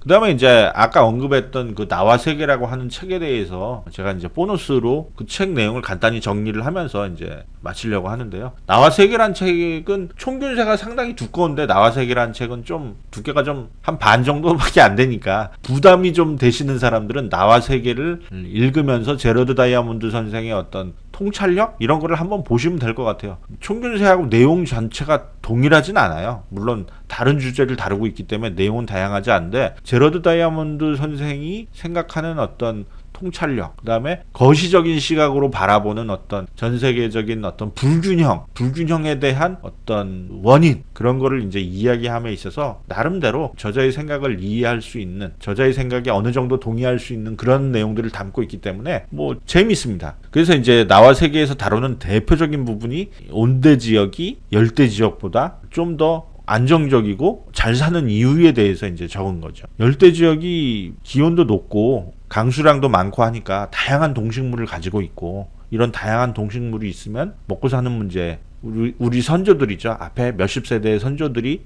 그 다음에 이제 아까 언급했던 그 나와 세계라고 하는 책에 대해서 제가 이제 보너스로 그 책 내용을 간단히 정리를 하면서 이제 마치려고 하는데요. 나와 세계란 책은 총균세가 상당히 두꺼운데 나와 세계란 책은 좀 두께가 좀 한 반 정도밖에 안 되니까 부담이 좀 되시는 사람들은 나와 세계를 읽으면서 제러드 다이아몬드 선생의 어떤 통찰력 이런 거를 한번 보시면 될 것 같아요. 총균세하고 내용 전체가 동일하진 않아요. 물론 다른 주제를 다루고 있기 때문에 내용은 다양하지 않은데 제러드 다이아몬드 선생이 생각하는 어떤 통찰력, 그 다음에 거시적인 시각으로 바라보는 어떤 전 세계적인 어떤 불균형에 대한 어떤 원인, 그런 거를 이제 이야기함에 있어서 나름대로 저자의 생각을 이해할 수 있는, 저자의 생각에 어느 정도 동의할 수 있는 그런 내용들을 담고 있기 때문에 뭐 재미있습니다. 그래서 이제 나와 세계에서 다루는 대표적인 부분이 온대 지역이 열대 지역보다 좀 더 안정적이고 잘 사는 이유에 대해서 이제 적은 거죠. 열대 지역이 기온도 높고 강수량도 많고 하니까 다양한 동식물을 가지고 있고, 이런 다양한 동식물이 있으면 먹고 사는 문제, 우리 선조들이죠. 앞에 몇십 세대의 선조들이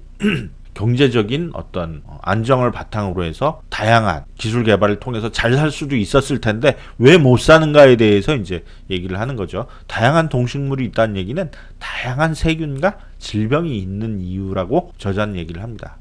경제적인 어떤 안정을 바탕으로 해서 다양한 기술 개발을 통해서 잘 살 수도 있었을 텐데 왜 못 사는가에 대해서 이제 얘기를 하는 거죠. 다양한 동식물이 있다는 얘기는 다양한 세균과 질병이 있는 이유라고 저자는 얘기를 합니다.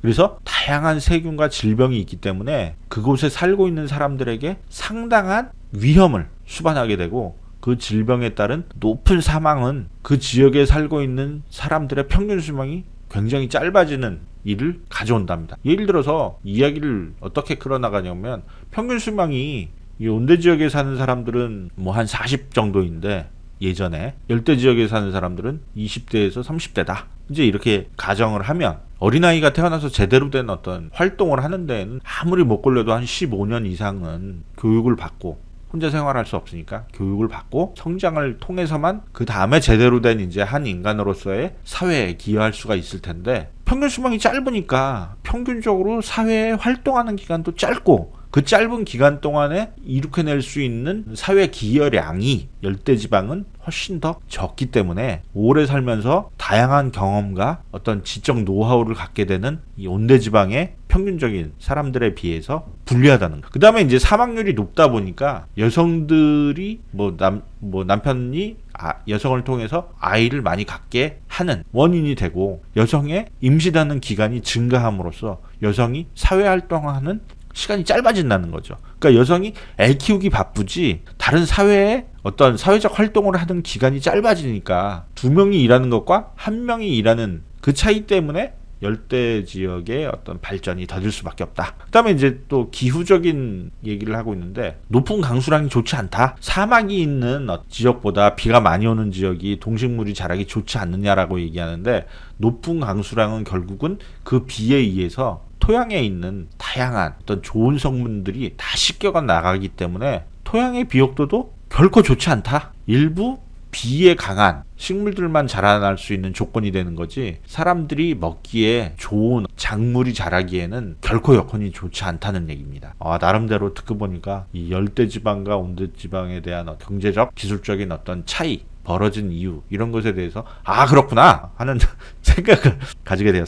그래서 다양한 세균과 질병이 있기 때문에 그곳에 살고 있는 사람들에게 상당한 위험을 수반하게 되고, 그 질병에 따른 높은 사망은 그 지역에 살고 있는 사람들의 평균 수명이 굉장히 짧아지는 일을 가져온답니다. 예를 들어서 이야기를 어떻게 끌어나가냐면, 평균 수명이 이 온대 지역에 사는 사람들은 뭐 한 40 정도인데 예전에 열대 지역에 사는 사람들은 20대에서 30대다. 이제 이렇게 가정을 하면 어린아이가 태어나서 제대로 된 어떤 활동을 하는 데는 아무리 못 걸려도 한 15년 이상은 교육을 받고, 혼자 생활할 수 없으니까 교육을 받고 성장을 통해서만 그 다음에 제대로 된 이제 한 인간으로서의 사회에 기여할 수가 있을 텐데, 평균 수명이 짧으니까 평균적으로 사회에 활동하는 기간도 짧고, 그 짧은 기간 동안에 일으켜낼 수 있는 사회 기여량이 열대지방은 훨씬 더 적기 때문에 오래 살면서 다양한 경험과 어떤 지적 노하우를 갖게 되는 이 온대지방의 평균적인 사람들에 비해서 불리하다는 거. 그 다음에 이제 사망률이 높다 보니까 여성들이 남편이 여성을 통해서 아이를 많이 갖게 하는 원인이 되고, 여성의 임신하는 기간이 증가함으로써 여성이 사회활동하는 시간이 짧아진다는 거죠. 그러니까 여성이 애 키우기 바쁘지 다른 사회에 어떤 사회적 활동을 하는 기간이 짧아지니까 2명이 일하는 것과 1명이 일하는 그 차이 때문에 열대 지역의 어떤 발전이 더딜 수밖에 없다. 그 다음에 이제 또 기후적인 얘기를 하고 있는데, 높은 강수량이 좋지 않다. 사막이 있는 지역보다 비가 많이 오는 지역이 동식물이 자라기 좋지 않느냐라고 얘기하는데, 높은 강수량은 결국은 그 비에 의해서 토양에 있는 다양한 어떤 좋은 성분들이 다 씻겨가 나가기 때문에 토양의 비옥도도 결코 좋지 않다. 일부 비에 강한 식물들만 자라날 수 있는 조건이 되는 거지, 사람들이 먹기에 좋은 작물이 자라기에는 결코 여건이 좋지 않다는 얘기입니다. 나름대로 듣고 보니까 이 열대지방과 온대지방에 대한 경제적, 기술적인 어떤 차이, 벌어진 이유, 이런 것에 대해서 그렇구나 하는 생각을 가지게 되었습니다.